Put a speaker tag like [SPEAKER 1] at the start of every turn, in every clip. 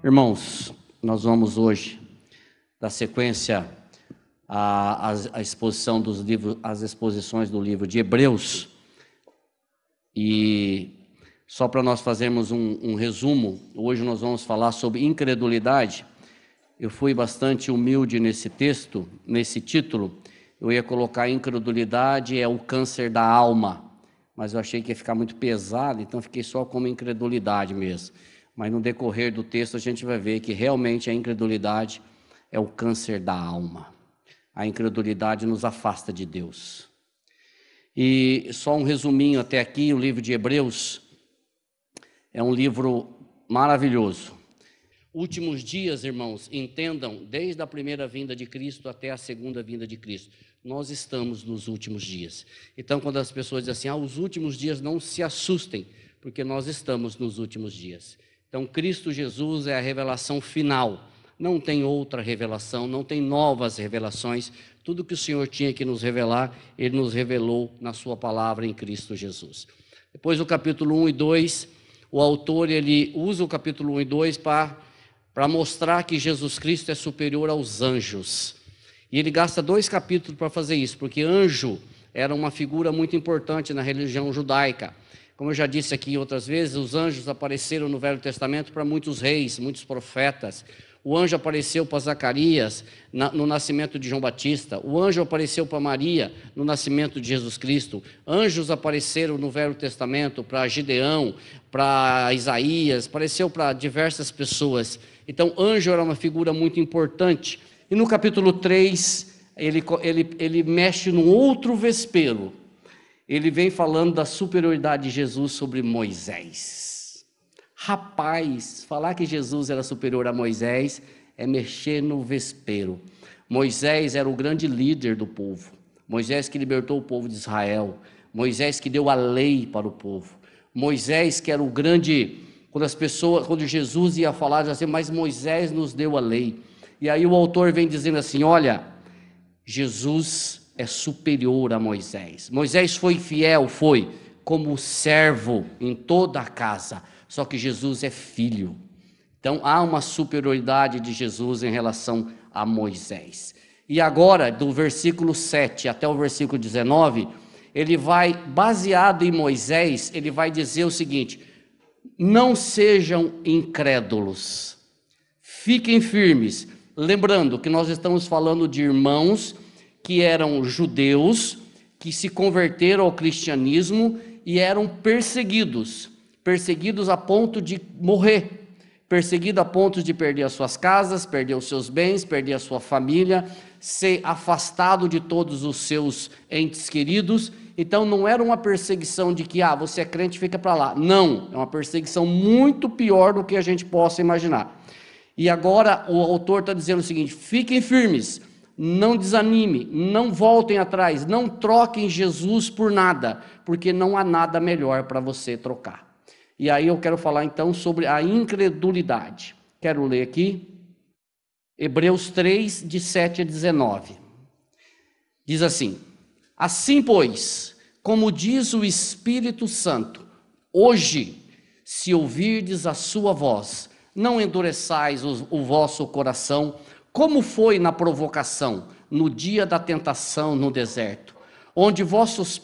[SPEAKER 1] Irmãos, nós vamos hoje dar sequência à exposição dos livros, às exposições do livro de Hebreus. E só para nós fazermos um resumo, hoje nós vamos falar sobre incredulidade. Eu fui bastante humilde nesse texto, nesse título. Eu ia colocar incredulidade é o câncer da alma, mas eu achei que ia ficar muito pesado, então fiquei só como incredulidade mesmo. Mas no decorrer do texto a gente vai ver que realmente a incredulidade é o câncer da alma. A incredulidade nos afasta de Deus. E só um resuminho até aqui, o livro de Hebreus é um livro maravilhoso. Últimos dias, irmãos, entendam, desde a primeira vinda de Cristo até a segunda vinda de Cristo, nós estamos nos últimos dias. Então, quando as pessoas dizem assim, os últimos dias, não se assustem, porque nós estamos nos últimos dias. Então, Cristo Jesus é a revelação final, não tem outra revelação, não tem novas revelações. Tudo que o Senhor tinha que nos revelar, Ele nos revelou na sua palavra em Cristo Jesus. Depois, o capítulo 1 e 2, o autor ele usa o capítulo 1 e 2 para mostrar que Jesus Cristo é superior aos anjos. E ele gasta 2 capítulos para fazer isso, porque anjo era uma figura muito importante na religião judaica. Como eu já disse aqui outras vezes, os anjos apareceram no Velho Testamento para muitos reis, muitos profetas. O anjo apareceu para Zacarias no nascimento de João Batista. O anjo apareceu para Maria no nascimento de Jesus Cristo. Anjos apareceram no Velho Testamento para Gideão, para Isaías, apareceu para diversas pessoas. Então, anjo era uma figura muito importante. E no capítulo 3, ele mexe num outro vespeiro. Ele vem falando da superioridade de Jesus sobre Moisés. Rapaz, falar que Jesus era superior a Moisés é mexer no vespeiro. Moisés era o grande líder do povo. Moisés que libertou o povo de Israel. Moisés que deu a lei para o povo. Moisés que era o grande... Quando Jesus ia falar, dizia assim, mas Moisés nos deu a lei. E aí o autor vem dizendo assim, olha, Jesus é superior a Moisés. Moisés foi fiel, foi como servo em toda a casa, só que Jesus é filho. Então há uma superioridade de Jesus em relação a Moisés. E agora, do versículo 7 até o versículo 19, ele vai, baseado em Moisés, ele vai dizer o seguinte, não sejam incrédulos, fiquem firmes. Lembrando que nós estamos falando de irmãos que eram judeus, que se converteram ao cristianismo e eram perseguidos a ponto de morrer, perseguidos a ponto de perder as suas casas, perder os seus bens, perder a sua família, ser afastado de todos os seus entes queridos. Então não era uma perseguição de que, você é crente, fica para lá. Não, é uma perseguição muito pior do que a gente possa imaginar. E agora o autor está dizendo o seguinte, fiquem firmes, não desanime, não voltem atrás, não troquem Jesus por nada, porque não há nada melhor para você trocar. E aí eu quero falar então sobre a incredulidade. Quero ler aqui, Hebreus 3, de 7 a 19. Diz assim, assim pois, como diz o Espírito Santo, hoje, se ouvirdes a sua voz, não endureçais o vosso coração, como foi na provocação, no dia da tentação no deserto, onde os vossos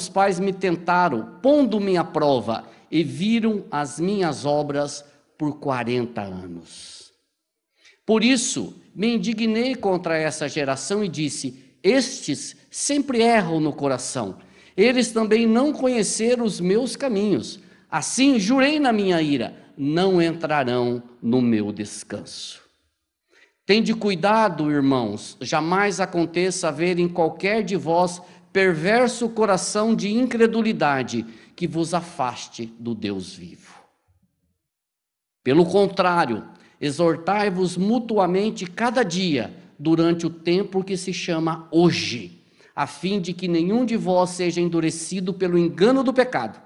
[SPEAKER 1] pais me tentaram, pondo-me à prova, e viram as minhas obras por 40 anos. Por isso, me indignei contra essa geração e disse, estes sempre erram no coração, eles também não conheceram os meus caminhos. Assim, jurei na minha ira, não entrarão no meu descanso. Tende cuidado, irmãos, jamais aconteça haver em qualquer de vós perverso coração de incredulidade que vos afaste do Deus vivo. Pelo contrário, exortai-vos mutuamente cada dia, durante o tempo que se chama hoje, a fim de que nenhum de vós seja endurecido pelo engano do pecado,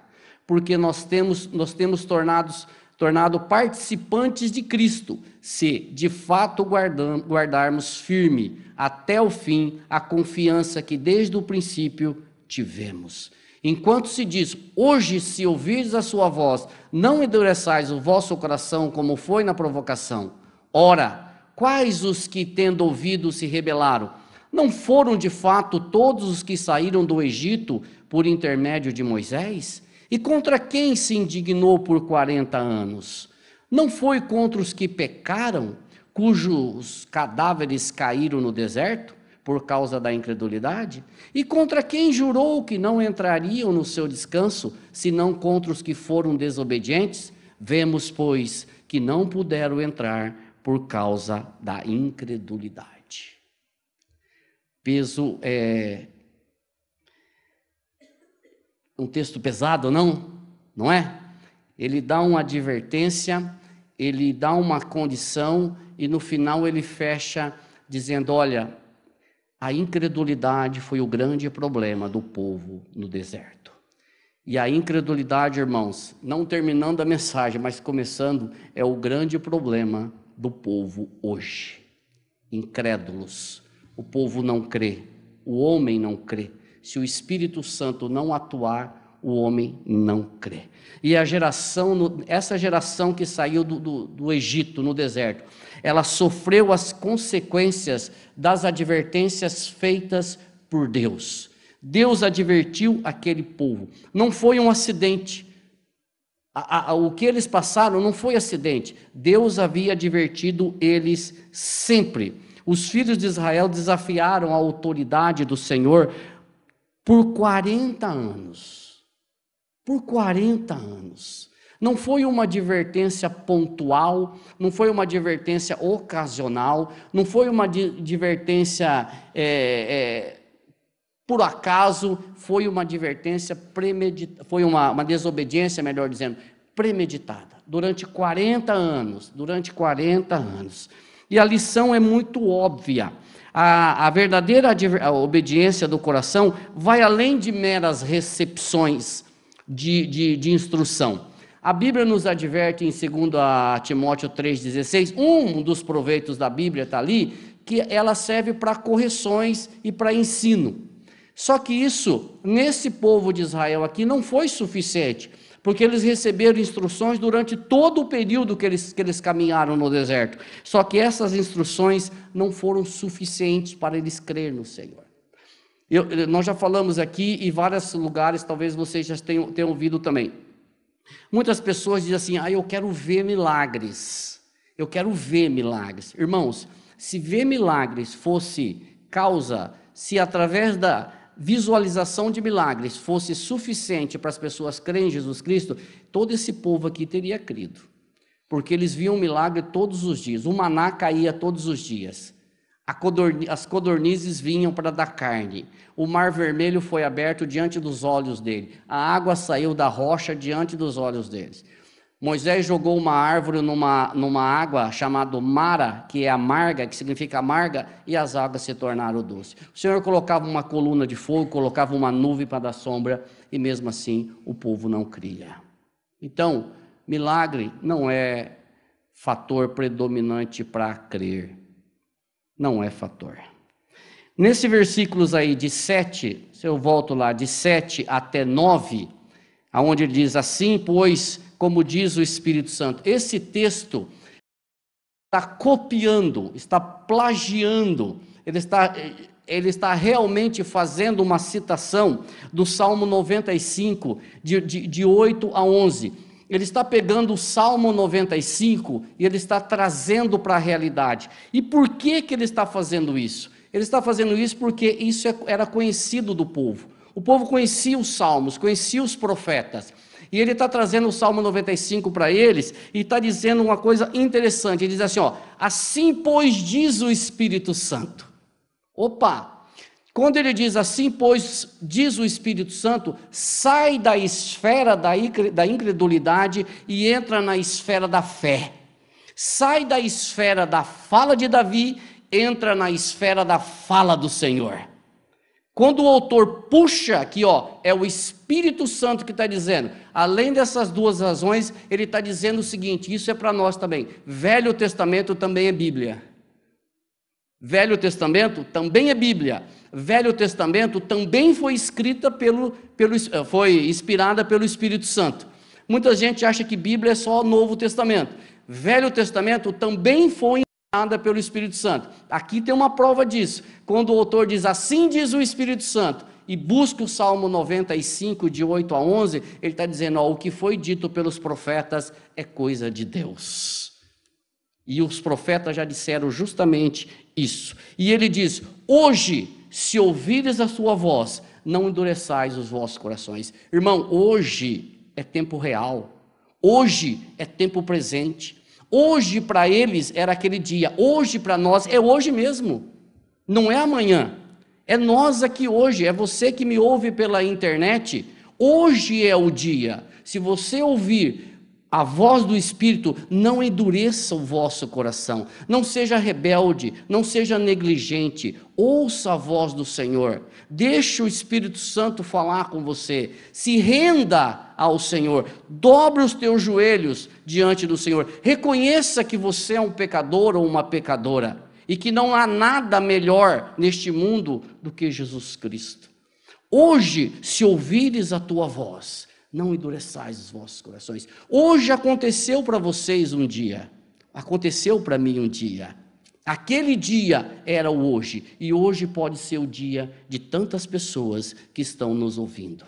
[SPEAKER 1] porque nós temos tornado participantes de Cristo, se de fato guardarmos firme até o fim a confiança que desde o princípio tivemos. Enquanto se diz, hoje se ouvirdes a sua voz, não endureçais o vosso coração como foi na provocação. Ora, quais os que tendo ouvido se rebelaram? Não foram de fato todos os que saíram do Egito por intermédio de Moisés? E contra quem se indignou por 40 anos? Não foi contra os que pecaram, cujos cadáveres caíram no deserto, por causa da incredulidade? E contra quem jurou que não entrariam no seu descanso, senão contra os que foram desobedientes? Vemos, pois, que não puderam entrar por causa da incredulidade. Peso é um texto pesado, não é? Ele dá uma advertência, ele dá uma condição e no final ele fecha dizendo, olha, a incredulidade foi o grande problema do povo no deserto. E a incredulidade, irmãos, não terminando a mensagem, mas começando, é o grande problema do povo hoje. Incrédulos. O povo não crê, o homem não crê. Se o Espírito Santo não atuar, o homem não crê. E essa geração que saiu do Egito, no deserto, ela sofreu as consequências das advertências feitas por Deus. Deus advertiu aquele povo. Não foi um acidente. O que eles passaram não foi acidente. Deus havia advertido eles sempre. Os filhos de Israel desafiaram a autoridade do Senhor por 40 anos. Por 40 anos. Não foi uma advertência pontual, não foi uma advertência ocasional, não foi uma advertência por acaso, foi uma advertência premeditada, foi uma desobediência, melhor dizendo, premeditada, durante 40 anos, E a lição é muito óbvia. A verdadeira obediência do coração vai além de meras recepções de instrução. A Bíblia nos adverte em 2 Timóteo 3,16, um dos proveitos da Bíblia está ali, que ela serve para correções e para ensino. Só que isso, nesse povo de Israel aqui, não foi suficiente, porque eles receberam instruções durante todo o período que eles caminharam no deserto. Só que essas instruções não foram suficientes para eles crer no Senhor. Nós já falamos aqui, em vários lugares, talvez vocês já tenham ouvido também. Muitas pessoas dizem assim, eu quero ver milagres, Irmãos, se ver milagres fosse causa, se através da visualização de milagres fosse suficiente para as pessoas crerem em Jesus Cristo, todo esse povo aqui teria crido, porque eles viam milagre todos os dias, o maná caía todos os dias, as codornizes vinham para dar carne, o mar vermelho foi aberto diante dos olhos dele, a água saiu da rocha diante dos olhos deles. Moisés jogou uma árvore numa água chamada Mara, que é amarga, que significa amarga, e as águas se tornaram doces. O Senhor colocava uma coluna de fogo, colocava uma nuvem para dar sombra, e mesmo assim o povo não cria. Então, milagre não é fator predominante para crer. Não é fator. Nesse versículos aí de 7, se eu volto lá, de 7 até 9, aonde ele diz assim, pois, como diz o Espírito Santo, esse texto está copiando, está plagiando, ele está realmente fazendo uma citação do Salmo 95, de 8 a 11. Ele está pegando o Salmo 95 e ele está trazendo para a realidade. E por que ele está fazendo isso? Ele está fazendo isso porque isso era conhecido do povo. O povo conhecia os salmos, conhecia os profetas. E ele está trazendo o Salmo 95 para eles e está dizendo uma coisa interessante. Ele diz assim, assim pois diz o Espírito Santo. Quando ele diz assim pois diz o Espírito Santo, sai da esfera da incredulidade e entra na esfera da fé. Sai da esfera da fala de Davi, entra na esfera da fala do Senhor. Quando o autor puxa aqui, é o Espírito Santo que está dizendo, além dessas duas razões, ele está dizendo o seguinte, isso é para nós também, Velho Testamento também é Bíblia. Velho Testamento também é Bíblia. Velho Testamento também foi foi inspirada pelo Espírito Santo. Muita gente acha que Bíblia é só Novo Testamento. Velho Testamento também foi inspirada pelo Espírito Santo. Aqui tem uma prova disso. Quando o autor diz, assim diz o Espírito Santo, e busca o Salmo 95, de 8 a 11, ele está dizendo, o que foi dito pelos profetas é coisa de Deus. E os profetas já disseram justamente isso. E ele diz, hoje, se ouvires a sua voz, não endureçais os vossos corações. Irmão, hoje é tempo real, hoje é tempo presente, hoje para eles era aquele dia, hoje para nós é hoje mesmo, não é amanhã, é nós aqui hoje, é você que me ouve pela internet, hoje é o dia. Se você ouvir a voz do Espírito, não endureça o vosso coração, não seja rebelde, não seja negligente, ouça a voz do Senhor, deixe o Espírito Santo falar com você, se renda ao Senhor, dobre os teus joelhos diante do Senhor, reconheça que você é um pecador ou uma pecadora, e que não há nada melhor neste mundo do que Jesus Cristo. Hoje, se ouvires a tua voz, não endureçais os vossos corações. Hoje aconteceu para vocês um dia, aconteceu para mim um dia, aquele dia era o hoje, e hoje pode ser o dia de tantas pessoas que estão nos ouvindo,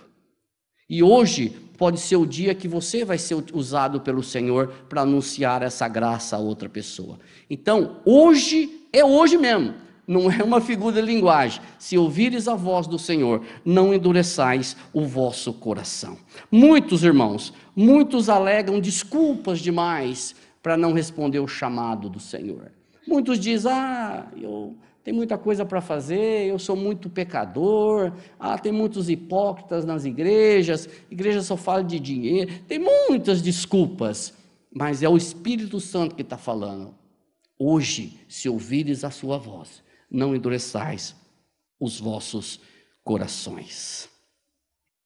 [SPEAKER 1] e hoje pode ser o dia que você vai ser usado pelo Senhor para anunciar essa graça a outra pessoa. Então, hoje é hoje mesmo, não é uma figura de linguagem. Se ouvires a voz do Senhor, não endureçais o vosso coração. Muitos irmãos, muitos alegam desculpas demais para não responder o chamado do Senhor. Muitos dizem, eu tenho muita coisa para fazer, eu sou muito pecador, tem muitos hipócritas nas igrejas, igreja só fala de dinheiro, tem muitas desculpas, mas é o Espírito Santo que está falando. Hoje, se ouvires a sua voz, não endureçais os vossos corações.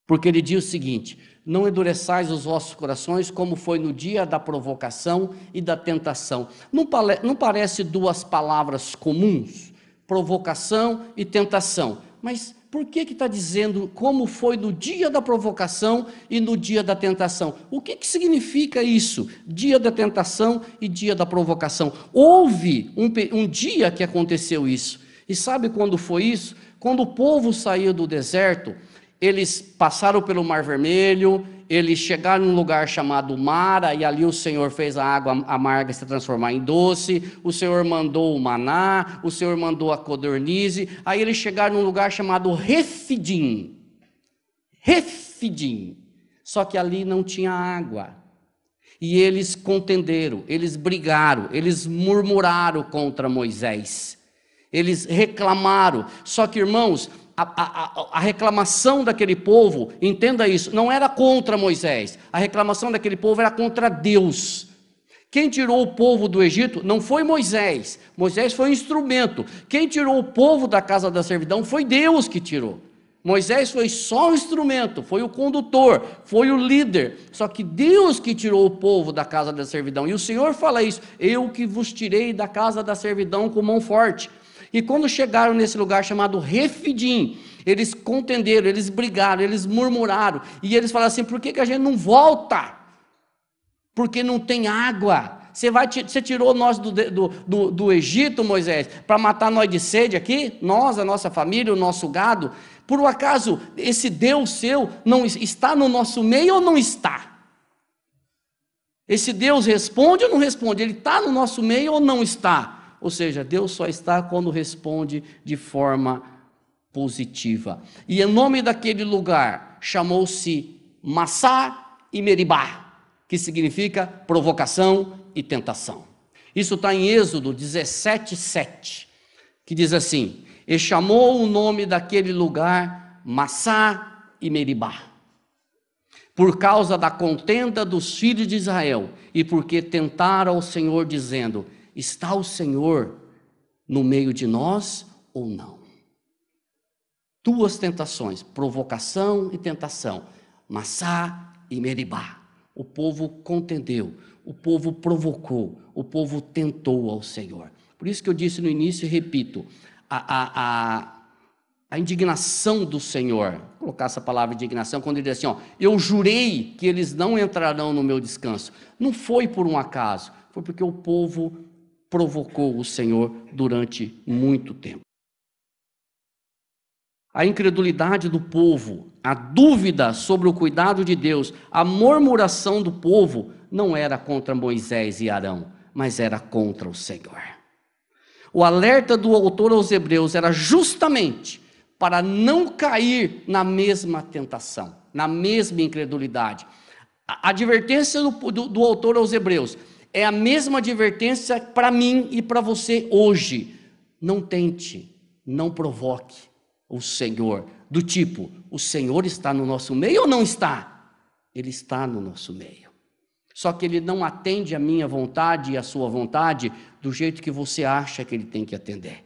[SPEAKER 1] Porque ele diz o seguinte, não endureçais os vossos corações como foi no dia da provocação e da tentação. Não parece duas palavras comuns? Provocação e tentação. Mas por que está dizendo como foi no dia da provocação e no dia da tentação? O que significa isso? Dia da tentação e dia da provocação. Houve um dia que aconteceu isso. E sabe quando foi isso? Quando o povo saiu do deserto, eles passaram pelo Mar Vermelho, eles chegaram num lugar chamado Mara, e ali o Senhor fez a água amarga se transformar em doce, o Senhor mandou o maná, o Senhor mandou a codornize, aí eles chegaram num lugar chamado Refidim, só que ali não tinha água, e eles contenderam, eles brigaram, eles murmuraram contra Moisés, eles reclamaram, só que irmãos, a reclamação daquele povo, entenda isso, não era contra Moisés, a reclamação daquele povo era contra Deus. Quem tirou o povo do Egito não foi Moisés, Moisés foi um instrumento. Quem tirou o povo da casa da servidão foi Deus que tirou. Moisés foi só um instrumento, foi o condutor, foi o líder, só que Deus que tirou o povo da casa da servidão, e o Senhor fala isso, eu que vos tirei da casa da servidão com mão forte. E quando chegaram nesse lugar chamado Refidim, eles contenderam, eles brigaram, eles murmuraram, e eles falaram assim, por que a gente não volta? Porque não tem água. Você tirou nós do Egito, Moisés, para matar nós de sede aqui? Nós, a nossa família, o nosso gado. Por um acaso, esse Deus seu não está no nosso meio ou não está? Esse Deus responde ou não responde? Ele está no nosso meio ou não está? Ou seja, Deus só está quando responde de forma positiva. E o nome daquele lugar chamou-se Massá e Meribá, que significa provocação e tentação. Isso está em Êxodo 17:7, que diz assim, e chamou o nome daquele lugar Massá e Meribá, por causa da contenda dos filhos de Israel, e porque tentaram ao Senhor, dizendo, está o Senhor no meio de nós ou não? Duas tentações, provocação e tentação, Massá e Meribá. O povo contendeu, o povo provocou, o povo tentou ao Senhor. Por isso que eu disse no início e repito, a a indignação do Senhor. Vou colocar essa palavra indignação quando ele diz assim, eu jurei que eles não entrarão no meu descanso. Não foi por um acaso, foi porque o povo provocou o Senhor durante muito tempo. A incredulidade do povo, a dúvida sobre o cuidado de Deus, a murmuração do povo não era contra Moisés e Arão, mas era contra o Senhor. O alerta do autor aos Hebreus era justamente para não cair na mesma tentação, na mesma incredulidade. A advertência do autor aos Hebreus é a mesma advertência para mim e para você hoje. Não tente, não provoque o Senhor, do tipo, o Senhor está no nosso meio ou não está? Ele está no nosso meio. Só que Ele não atende a minha vontade e a sua vontade do jeito que você acha que Ele tem que atender.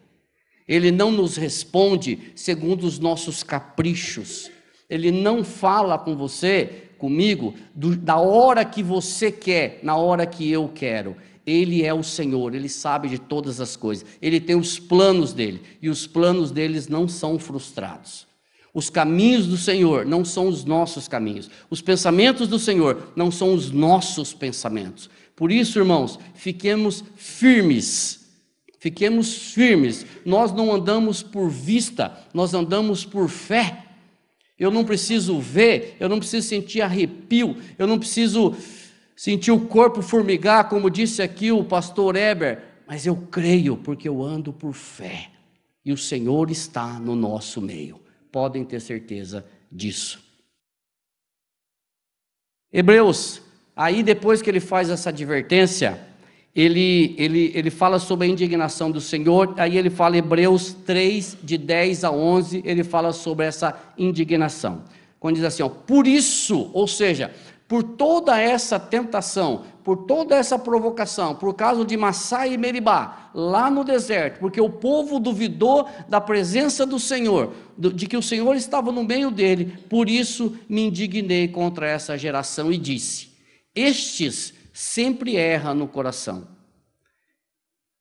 [SPEAKER 1] Ele não nos responde segundo os nossos caprichos. Ele não fala com você, comigo, da hora que você quer, na hora que eu quero. Ele é o Senhor, Ele sabe de todas as coisas. Ele tem os planos dEle, e os planos deles não são frustrados. Os caminhos do Senhor não são os nossos caminhos. Os pensamentos do Senhor não são os nossos pensamentos. Por isso, irmãos, fiquemos firmes. Fiquemos firmes. Nós não andamos por vista, nós andamos por fé. Eu não preciso ver, eu não preciso sentir arrepio, eu não preciso sentir o corpo formigar, como disse aqui o pastor Heber, mas eu creio porque eu ando por fé. E o Senhor está no nosso meio. Podem ter certeza disso. Hebreus, aí depois que ele faz essa advertência, ele fala sobre a indignação do Senhor, aí ele fala Hebreus 3, de 10 a 11, ele fala sobre essa indignação. Quando diz assim, por isso, ou seja, por toda essa tentação, por toda essa provocação, por causa de Massá e Meribá, lá no deserto, porque o povo duvidou da presença do Senhor, de que o Senhor estava no meio dele, por isso me indignei contra essa geração e disse, estes sempre erram no coração,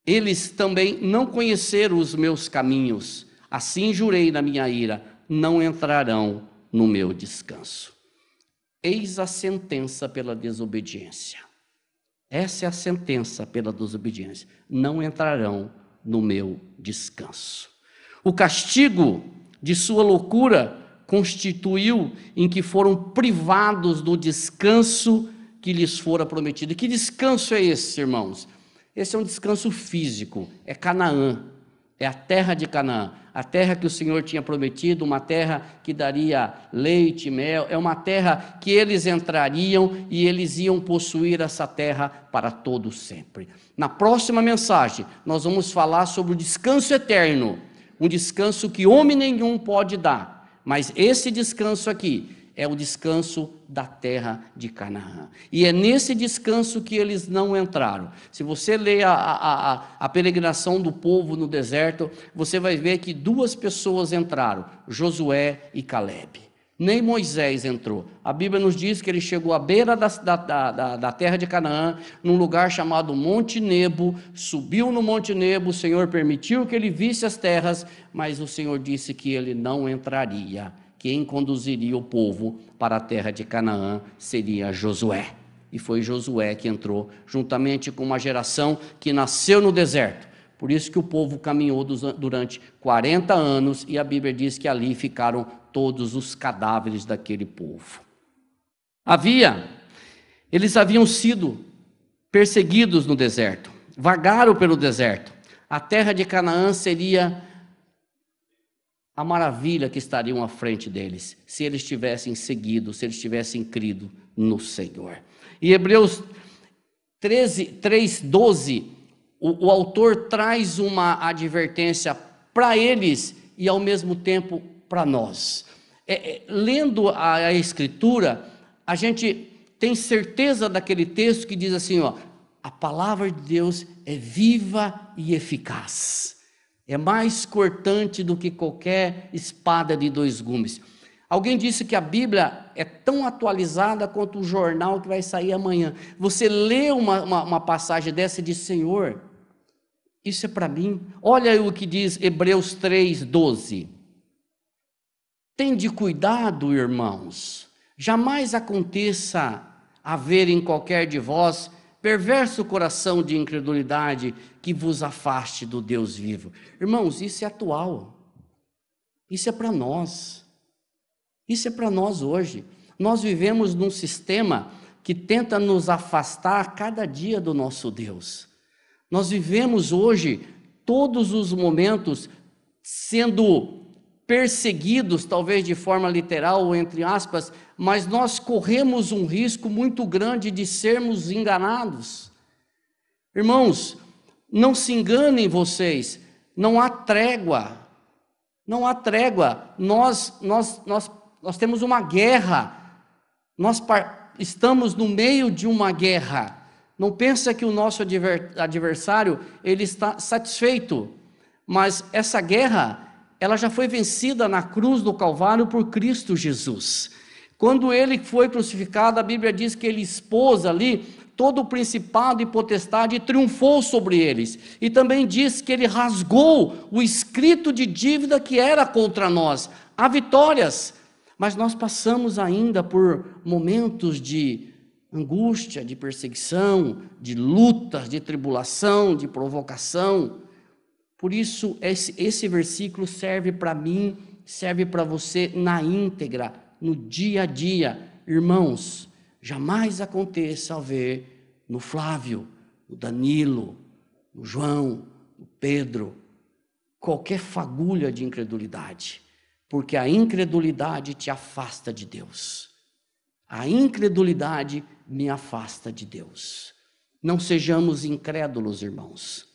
[SPEAKER 1] eles também não conheceram os meus caminhos, assim jurei na minha ira, não entrarão no meu descanso. Eis a sentença pela desobediência. Essa é a sentença pela desobediência. Não entrarão no meu descanso. O castigo de sua loucura constituiu em que foram privados do descanso que lhes fora prometido. E que descanso é esse, irmãos? Esse é um descanso físico, é Canaã, é a terra de Canaã, a terra que o Senhor tinha prometido, uma terra que daria leite e mel, é uma terra que eles entrariam e eles iam possuir essa terra para todo sempre. Na próxima mensagem, nós vamos falar sobre o descanso eterno, um descanso que homem nenhum pode dar, mas esse descanso aqui é o descanso da terra de Canaã. E é nesse descanso que eles não entraram. Se você ler a peregrinação do povo no deserto, você vai ver que duas pessoas entraram, Josué e Calebe. Nem Moisés entrou. A Bíblia nos diz que ele chegou à beira da terra de Canaã, num lugar chamado Monte Nebo, subiu no Monte Nebo, o Senhor permitiu que ele visse as terras, mas o Senhor disse que ele não entraria. Quem conduziria o povo para a terra de Canaã seria Josué. E foi Josué que entrou, juntamente com uma geração que nasceu no deserto. Por isso que o povo caminhou durante 40 anos, e a Bíblia diz que ali ficaram todos os cadáveres daquele povo. Eles haviam sido perseguidos no deserto, vagaram pelo deserto. A terra de Canaã seria a maravilha que estariam à frente deles, se eles tivessem seguido, se eles tivessem crido no Senhor. Em Hebreus 3:12, o autor traz uma advertência para eles e ao mesmo tempo para nós. Lendo a Escritura, a gente tem certeza daquele texto que diz assim, a palavra de Deus é viva e eficaz. É mais cortante do que qualquer espada de dois gumes. Alguém disse que a Bíblia é tão atualizada quanto o jornal que vai sair amanhã. Você lê uma passagem dessa e diz, Senhor, isso é para mim? Olha o que diz Hebreus 3:12. Tende cuidado, irmãos, jamais aconteça haver em qualquer de vós perverso coração de incredulidade que vos afaste do Deus vivo. Irmãos, isso é atual, isso é para nós, isso é para nós hoje. Nós vivemos num sistema que tenta nos afastar cada dia do nosso Deus. Nós vivemos hoje, todos os momentos, sendo perseguidos, talvez de forma literal ou entre aspas, mas nós corremos um risco muito grande de sermos enganados. Irmãos, não se enganem vocês, não há trégua, não há trégua. Nós temos uma guerra, estamos no meio de uma guerra. Não pensa que o nosso adversário ele está satisfeito, mas essa guerra ela já foi vencida na cruz do Calvário por Cristo Jesus. Quando ele foi crucificado, a Bíblia diz que ele expôs ali todo o principado e potestade e triunfou sobre eles. E também diz que ele rasgou o escrito de dívida que era contra nós. Há vitórias, mas nós passamos ainda por momentos de angústia, de perseguição, de lutas, de tribulação, de provocação. Por isso, esse versículo serve para mim, serve para você na íntegra, no dia a dia. Irmãos, jamais aconteça haver no Flávio, no Danilo, no João, no Pedro, qualquer fagulha de incredulidade, porque a incredulidade te afasta de Deus. A incredulidade me afasta de Deus. Não sejamos incrédulos, irmãos.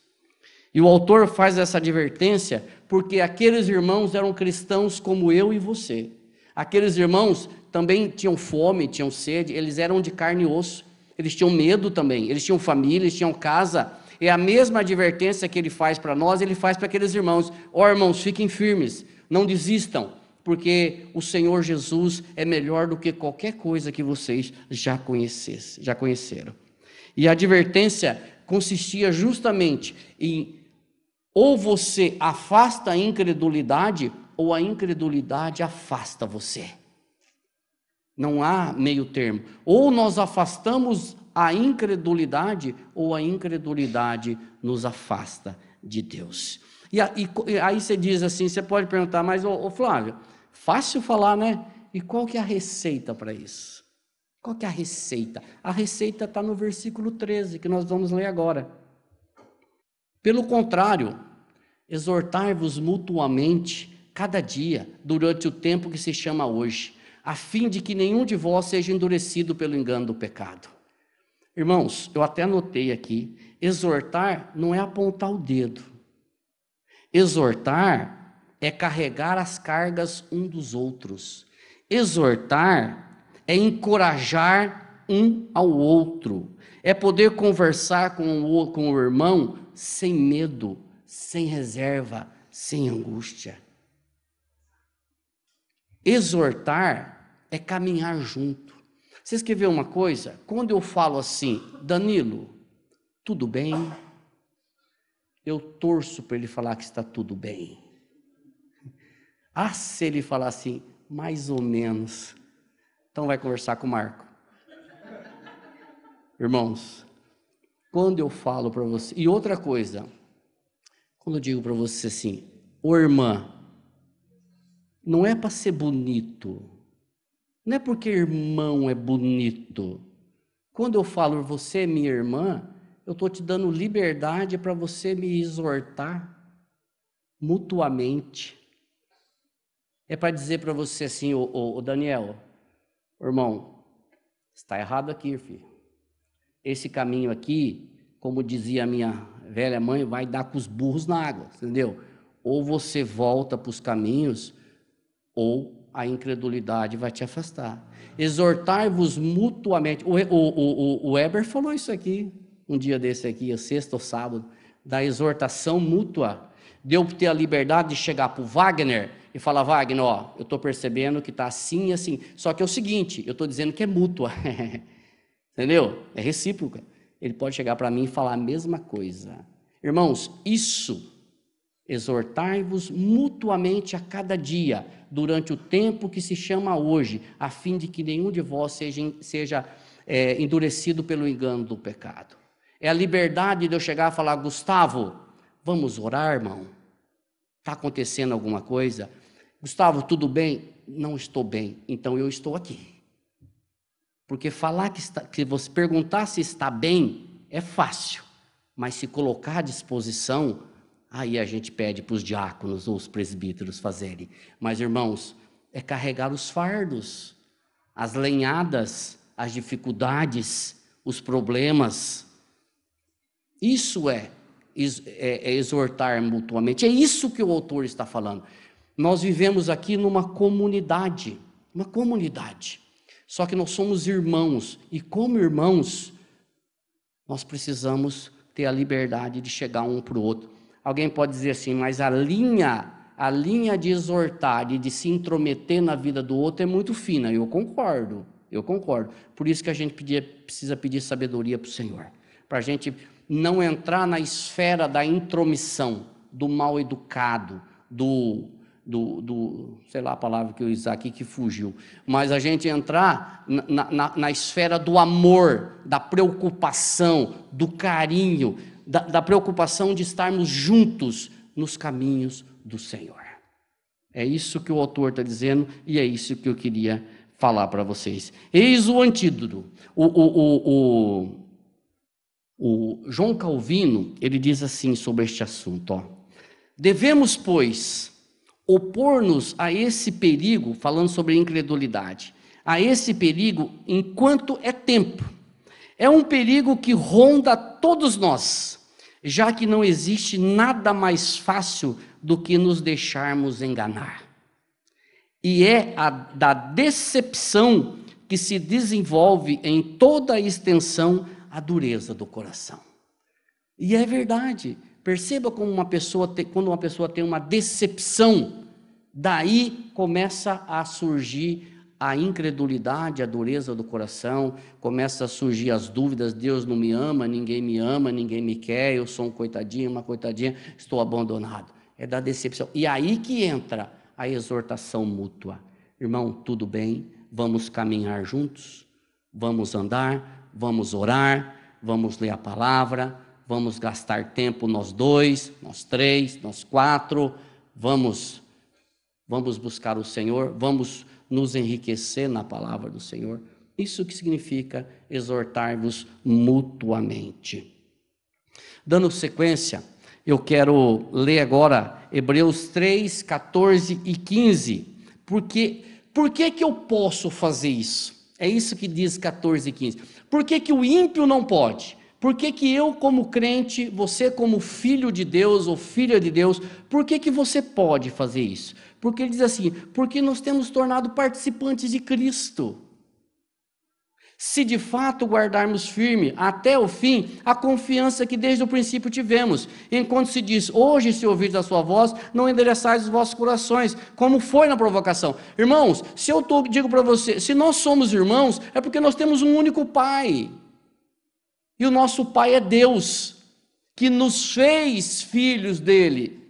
[SPEAKER 1] E o autor faz essa advertência porque aqueles irmãos eram cristãos como eu e você. Aqueles irmãos também tinham fome, tinham sede, eles eram de carne e osso, eles tinham medo também, eles tinham família, eles tinham casa. É a mesma advertência que ele faz para nós, ele faz para aqueles irmãos. Ó, irmãos, fiquem firmes, não desistam, porque o Senhor Jesus é melhor do que qualquer coisa que vocês já conheceram. E a advertência consistia justamente em ou você afasta a incredulidade, ou a incredulidade afasta você. Não há meio termo. Ou nós afastamos a incredulidade, ou a incredulidade nos afasta de Deus. E aí você diz assim, você pode perguntar, mas ô Flávio, fácil falar, né? E qual que é a receita para isso? Qual que é a receita? A receita está no versículo 13, que nós vamos ler agora. Pelo contrário, exortai-vos mutuamente cada dia, durante o tempo que se chama hoje, a fim de que nenhum de vós seja endurecido pelo engano do pecado. Irmãos, eu até anotei aqui, exortar não é apontar o dedo. Exortar é carregar as cargas um dos outros. Exortar é encorajar um ao outro. É poder conversar com o irmão sem medo, sem reserva, sem angústia. Exortar é caminhar junto. Vocês querem ver uma coisa? Quando eu falo assim, Danilo, tudo bem? Eu torço para ele falar que está tudo bem. Ah, se ele falar assim, mais ou menos, então vai conversar com o Marco. Irmãos, quando eu falo para você, e outra coisa, quando eu digo para você assim, ô irmã, não é para ser bonito, não é porque irmão é bonito. Quando eu falo você é minha irmã, eu estou te dando liberdade para você me exortar mutuamente. É para dizer para você assim, ô Daniel, irmão, está errado aqui, filho. Esse caminho aqui, como dizia a minha velha mãe, vai dar com os burros na água, entendeu? Ou você volta para os caminhos, ou a incredulidade vai te afastar. Exortai-vos mutuamente. O Weber falou isso aqui, um dia desse aqui, sexta ou sábado, da exortação mútua. Deu para ter a liberdade de chegar para o Wagner e falar, Wagner, ó, eu estou percebendo que está assim e assim. Só que é o seguinte, eu estou dizendo que é mútua. Entendeu? É recíproca. Ele pode chegar para mim e falar a mesma coisa. Irmãos, isso Exortai-vos mutuamente a cada dia, durante o tempo que se chama hoje, a fim de que nenhum de vós seja endurecido pelo engano do pecado. É a liberdade de eu chegar e falar: Gustavo, vamos orar, irmão? Está acontecendo alguma coisa? Gustavo, tudo bem? Não estou bem, então eu estou aqui. Porque falar que você perguntar se está bem é fácil, mas se colocar à disposição, aí a gente pede para os diáconos ou os presbíteros fazerem. Mas, irmãos, é carregar os fardos, as lenhadas, as dificuldades, os problemas. Isso é exortar mutuamente. É isso que o autor está falando. Nós vivemos aqui numa comunidade, Só que nós somos irmãos, e como irmãos, nós precisamos ter a liberdade de chegar um para o outro. Alguém pode dizer assim, mas a linha de exortar e de se intrometer na vida do outro é muito fina. Eu concordo. Por isso que a gente precisa pedir sabedoria para o Senhor, para a gente não entrar na esfera da intromissão, do mal educado, sei lá a palavra que eu usar aqui que fugiu, mas a gente entrar na esfera do amor, da preocupação, do carinho, da preocupação de estarmos juntos nos caminhos do Senhor. É isso que o autor está dizendo, e é isso que eu queria falar para vocês. Eis o antídoto. O João Calvino, ele diz assim sobre este assunto, devemos, pois, opor-nos a esse perigo, falando sobre incredulidade, a esse perigo enquanto é tempo. É um perigo que ronda todos nós, já que não existe nada mais fácil do que nos deixarmos enganar. E é da decepção que se desenvolve em toda a extensão a dureza do coração. E é verdade. Perceba como quando uma pessoa tem uma decepção, daí começa a surgir a incredulidade, a dureza do coração, começa a surgir as dúvidas: Deus não me ama, ninguém me quer, eu sou um coitadinho, uma coitadinha, estou abandonado. É da decepção. E aí que entra a exortação mútua. Irmão, tudo bem, vamos caminhar juntos, vamos andar, vamos orar, vamos ler a palavra, vamos gastar tempo nós dois, nós três, nós quatro, vamos buscar o Senhor, vamos nos enriquecer na palavra do Senhor. Isso que significa exortar-vos mutuamente. Dando sequência, eu quero ler agora Hebreus 3, 14 e 15. Por que eu posso fazer isso? É isso que diz 14 e 15. Por que o ímpio não pode? Por que eu, como crente, você como filho de Deus ou filha de Deus, por que você pode fazer isso? Porque ele diz assim, porque nós temos tornado participantes de Cristo. Se de fato guardarmos firme até o fim a confiança que desde o princípio tivemos, enquanto se diz, hoje se ouvides a sua voz, não endereçais os vossos corações, como foi na provocação. Irmãos, se eu digo para você, se nós somos irmãos, é porque nós temos um único Pai. E o nosso Pai é Deus, que nos fez filhos dele.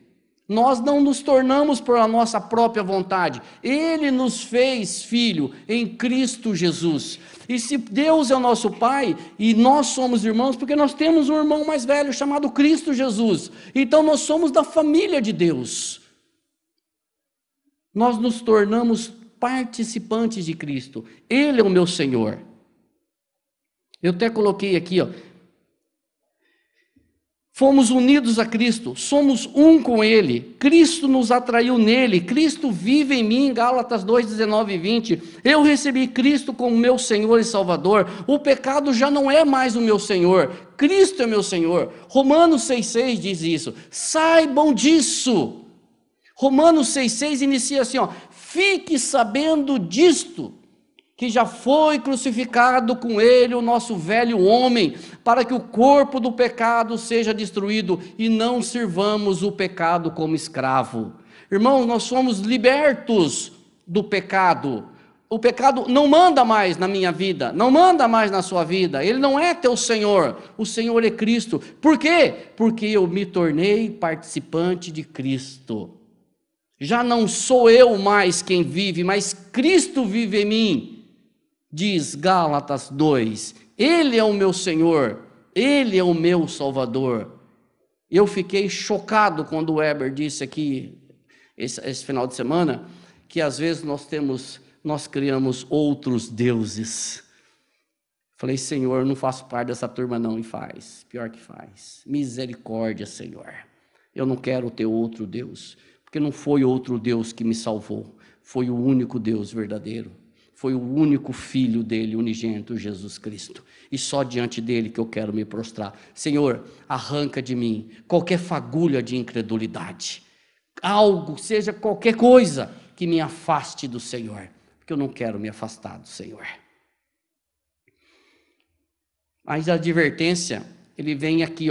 [SPEAKER 1] Nós não nos tornamos por a nossa própria vontade. Ele nos fez filho em Cristo Jesus. E se Deus é o nosso Pai, e nós somos irmãos, porque nós temos um irmão mais velho chamado Cristo Jesus. Então nós somos da família de Deus. Nós nos tornamos participantes de Cristo. Ele é o meu Senhor. Eu até coloquei aqui, fomos unidos a Cristo, somos um com Ele, Cristo nos atraiu nele, Cristo vive em mim, Gálatas 2, 19 e 20, eu recebi Cristo como meu Senhor e Salvador, o pecado já não é mais o meu Senhor, Cristo é meu Senhor. Romanos 6,6 diz isso, saibam disso. Romanos 6,6 inicia assim, fique sabendo disto, que já foi crucificado com ele o nosso velho homem, para que o corpo do pecado seja destruído e não sirvamos o pecado como escravo. Irmãos, nós somos libertos do pecado. O pecado não manda mais na minha vida, não manda mais na sua vida. Ele não é teu Senhor, o Senhor é Cristo. Por quê? Porque eu me tornei participante de Cristo. Já não sou eu mais quem vive, mas Cristo vive em mim. Diz Gálatas 2, Ele é o meu Senhor, Ele é o meu Salvador. Eu fiquei chocado quando o Weber disse aqui, esse final de semana, que às vezes nós criamos outros deuses. Falei, Senhor, não faço parte dessa turma não, e faz, pior que faz. Misericórdia, Senhor. Eu não quero ter outro Deus, porque não foi outro Deus que me salvou, foi o único Deus verdadeiro. Foi o único Filho dele, unigênito, Jesus Cristo. E só diante dele que eu quero me prostrar. Senhor, arranca de mim qualquer fagulha de incredulidade. Algo, seja qualquer coisa que me afaste do Senhor. Porque eu não quero me afastar do Senhor. Mas a advertência, ele vem aqui,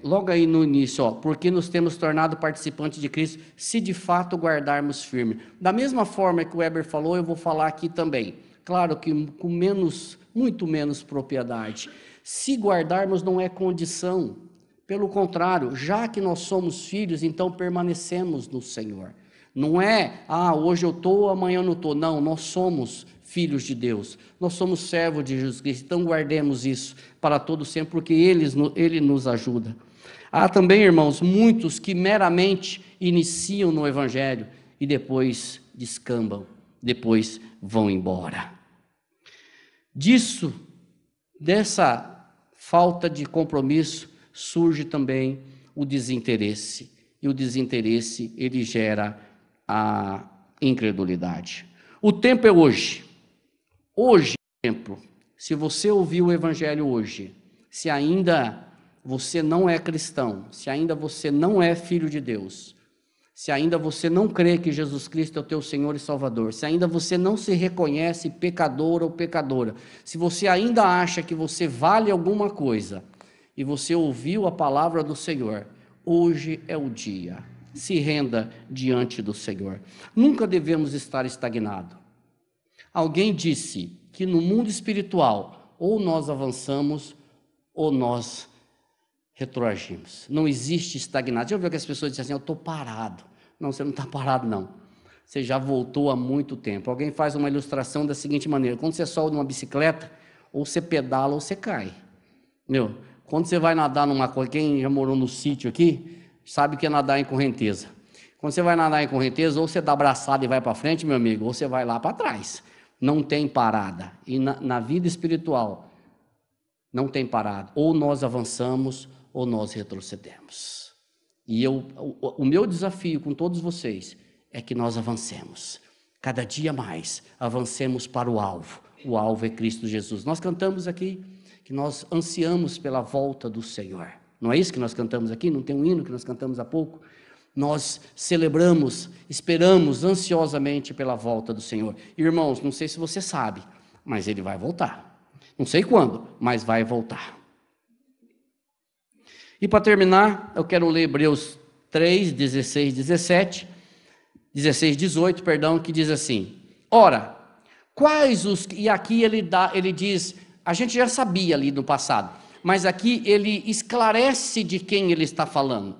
[SPEAKER 1] logo aí no início, porque nos temos tornado participantes de Cristo, se de fato guardarmos firme. Da mesma forma que o Weber falou, eu vou falar aqui também. Claro que com muito menos propriedade. Se guardarmos não é condição. Pelo contrário, já que nós somos filhos, então permanecemos no Senhor. Não é, hoje eu estou, amanhã eu não estou. Não, nós somos filhos de Deus. Nós somos servos de Jesus Cristo. Então guardemos isso para todo sempre, porque Ele nos ajuda. Há também, irmãos, muitos que meramente iniciam no Evangelho e depois descambam, depois vão embora. Dessa falta de compromisso, surge também o desinteresse. E o desinteresse, ele gera a incredulidade. O tempo é hoje. Hoje, exemplo, se você ouviu o Evangelho hoje, se ainda você não é cristão, se ainda você não é filho de Deus, se ainda você não crê que Jesus Cristo é o teu Senhor e Salvador, se ainda você não se reconhece pecador ou pecadora, se você ainda acha que você vale alguma coisa, e você ouviu a palavra do Senhor, hoje é o dia. Se renda diante do Senhor. Nunca devemos estar estagnados. Alguém disse que no mundo espiritual, ou nós avançamos, ou nós retroagimos. Não existe estagnado. Já ouviu que as pessoas dizem assim, eu estou parado. Não, você não está parado não. Você já voltou há muito tempo. Alguém faz uma ilustração da seguinte maneira, quando você sobe numa bicicleta, ou você pedala ou você cai. Quando você vai nadar quem já morou no sítio aqui, sabe que é nadar em correnteza. Quando você vai nadar em correnteza, ou você dá abraçada e vai para frente, meu amigo, ou você vai lá para trás. Não tem parada. E na vida espiritual, não tem parada. Ou nós avançamos, ou nós retrocedemos. E o meu desafio com todos vocês é que nós avancemos. Cada dia mais, avancemos para o alvo. O alvo é Cristo Jesus. Nós cantamos aqui que nós ansiamos pela volta do Senhor. Não é isso que nós cantamos aqui? Não tem um hino que nós cantamos há pouco? Nós celebramos, esperamos ansiosamente pela volta do Senhor. Irmãos, não sei se você sabe, mas Ele vai voltar. Não sei quando, mas vai voltar. E para terminar, eu quero ler Hebreus 3, 16, 18, que diz assim, ora, quais os... E aqui ele diz, a gente já sabia ali no passado, mas aqui ele esclarece de quem ele está falando.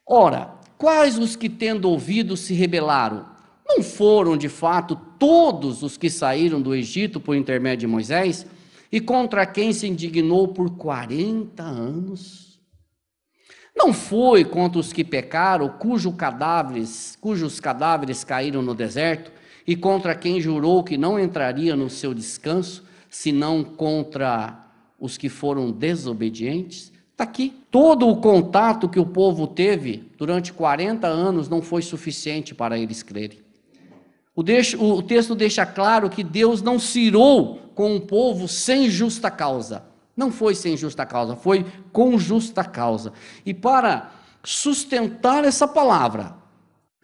[SPEAKER 1] Ora, quais os que tendo ouvido se rebelaram? Não foram de fato todos os que saíram do Egito por intermédio de Moisés? E contra quem se indignou por 40 anos? Não foi contra os que pecaram, cujos cadáveres caíram no deserto, e contra quem jurou que não entraria no seu descanso, senão contra os que foram desobedientes? Está aqui. Todo o contato que o povo teve durante 40 anos não foi suficiente para eles crerem. O texto deixa claro que Deus não se irou com o povo sem justa causa. Não foi sem justa causa, foi com justa causa. E para sustentar essa palavra,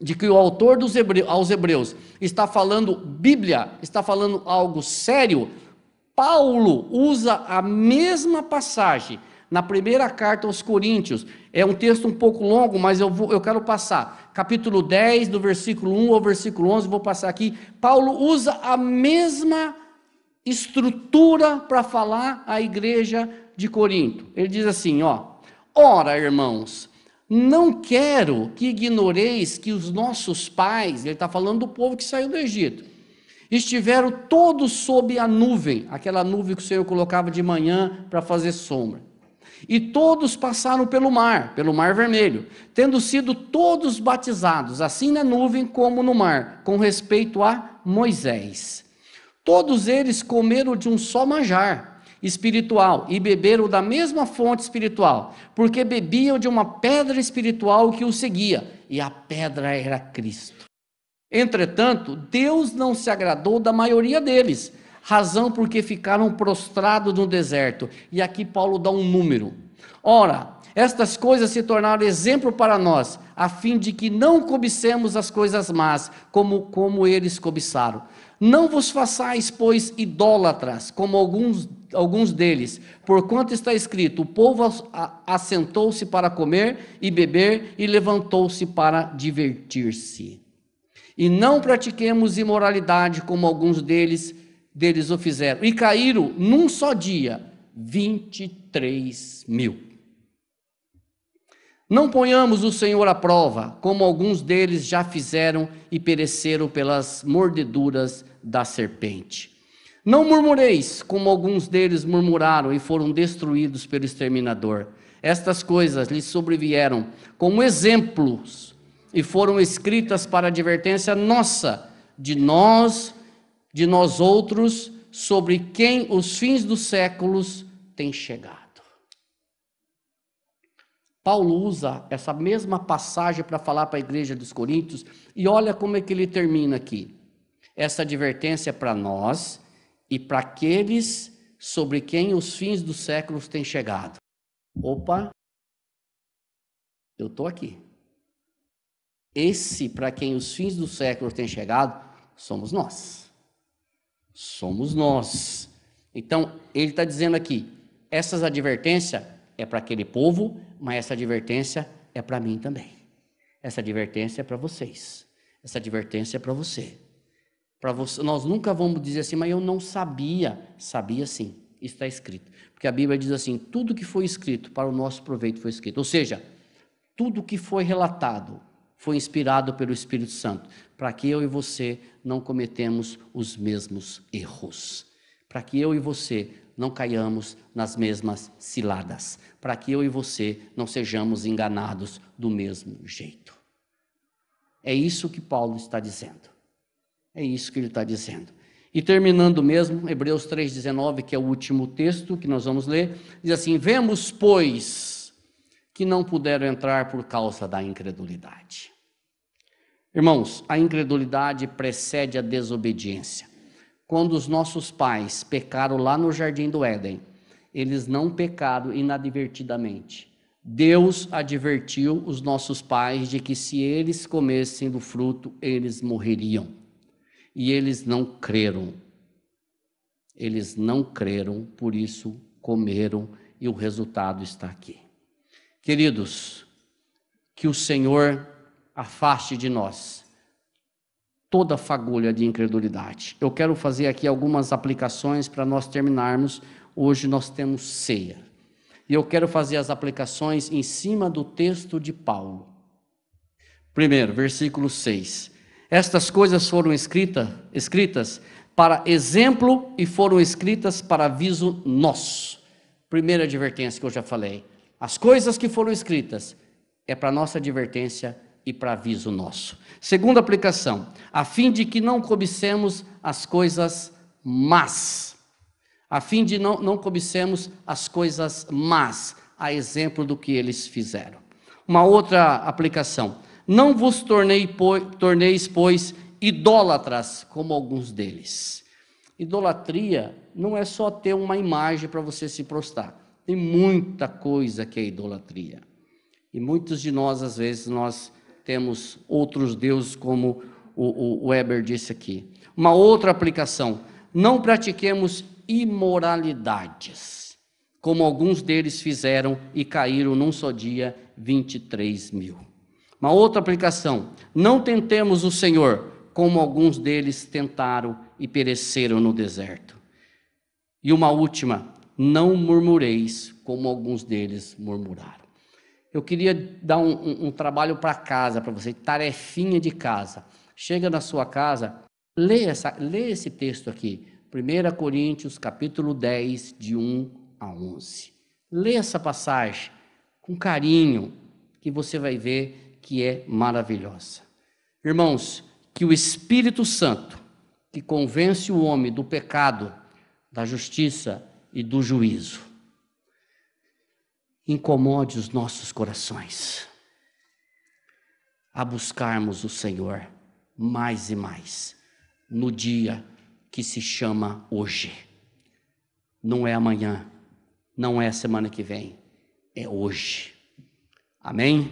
[SPEAKER 1] de que o autor aos Hebreus está falando Bíblia, está falando algo sério, Paulo usa a mesma passagem na primeira carta aos Coríntios. É um texto um pouco longo, mas eu quero passar. Capítulo 10, do versículo 1 ao versículo 11, vou passar aqui. Paulo usa a mesma estrutura para falar à igreja de Corinto. Ele diz assim, ora, irmãos, não quero que ignoreis que os nossos pais, ele está falando do povo que saiu do Egito, estiveram todos sob a nuvem, aquela nuvem que o Senhor colocava de manhã para fazer sombra. E todos passaram pelo mar Vermelho, tendo sido todos batizados, assim na nuvem como no mar, com respeito a Moisés. Todos eles comeram de um só manjar espiritual e beberam da mesma fonte espiritual, porque bebiam de uma pedra espiritual que os seguia, e a pedra era Cristo. Entretanto, Deus não se agradou da maioria deles, razão porque ficaram prostrados no deserto. E aqui Paulo dá um número. Ora, estas coisas se tornaram exemplo para nós, a fim de que não cobicemos as coisas más, como eles cobiçaram. Não vos façais, pois, idólatras, como alguns deles, porquanto está escrito, o povo assentou-se para comer e beber, e levantou-se para divertir-se. E não pratiquemos imoralidade, como alguns deles o fizeram, e caíram num só dia 23 mil. Não ponhamos o Senhor à prova, como alguns deles já fizeram e pereceram pelas mordeduras da serpente. Não murmureis, como alguns deles murmuraram e foram destruídos pelo exterminador. Estas coisas lhes sobrevieram como exemplos e foram escritas para advertência nossa, de nós outros, sobre quem os fins dos séculos têm chegado. Paulo usa essa mesma passagem para falar para a igreja dos Coríntios, e olha como é que ele termina aqui. Essa advertência é para nós e para aqueles sobre quem os fins dos séculos têm chegado. Opa, eu estou aqui. Esse para quem os fins dos séculos têm chegado, somos nós. Somos nós. Então, ele está dizendo aqui, essas advertências é para aquele povo, mas essa advertência é para mim também. Essa advertência é para vocês. Essa advertência é para você. Para você. Nós nunca vamos dizer assim, mas eu não sabia. Sabia sim, está escrito. Porque a Bíblia diz assim, tudo que foi escrito para o nosso proveito foi escrito. Ou seja, tudo que foi relatado foi inspirado pelo Espírito Santo, para que eu e você não cometemos os mesmos erros. Para que eu e você não caiamos nas mesmas ciladas, para que eu e você não sejamos enganados do mesmo jeito. É isso que Paulo está dizendo. É isso que ele está dizendo. E terminando mesmo, Hebreus 3,19, que é o último texto que nós vamos ler, diz assim, vemos, pois, que não puderam entrar por causa da incredulidade. Irmãos, a incredulidade precede a desobediência. Quando os nossos pais pecaram lá no Jardim do Éden, eles não pecaram inadvertidamente. Deus advertiu os nossos pais de que se eles comessem do fruto, eles morreriam. E eles não creram. Eles não creram, por isso comeram, e o resultado está aqui. Queridos, que o Senhor afaste de nós toda fagulha de incredulidade. Eu quero fazer aqui algumas aplicações para nós terminarmos. Hoje nós temos ceia. E eu quero fazer as aplicações em cima do texto de Paulo. Primeiro, versículo 6. Estas coisas foram escritas para exemplo e foram escritas para aviso nosso. Primeira advertência que eu já falei. As coisas que foram escritas é para nossa advertência e para aviso nosso. Segunda aplicação, a fim de que não cobicemos as coisas más. A fim de não cobicemos as coisas más, a exemplo do que eles fizeram. Uma outra aplicação, não vos torneis, pois, idólatras, como alguns deles. Idolatria não é só ter uma imagem para você se prostrar. Tem muita coisa que é idolatria. E muitos de nós, às vezes, nós temos outros deuses, como o Weber disse aqui. Uma outra aplicação, não pratiquemos imoralidades, como alguns deles fizeram e caíram num só dia 23.000. Uma outra aplicação: não tentemos o Senhor, como alguns deles tentaram e pereceram no deserto. E uma última: não murmureis, como alguns deles murmuraram. Eu queria dar um trabalho para casa, para você, tarefinha de casa. Chega na sua casa, lê esse texto aqui, 1 Coríntios, capítulo 10, de 1 a 11. Lê essa passagem com carinho, que você vai ver que é maravilhosa. Irmãos, que o Espírito Santo, que convence o homem do pecado, da justiça e do juízo, incomode os nossos corações a buscarmos o Senhor mais e mais no dia que se chama hoje. Não é amanhã, não é semana que vem, é hoje. Amém?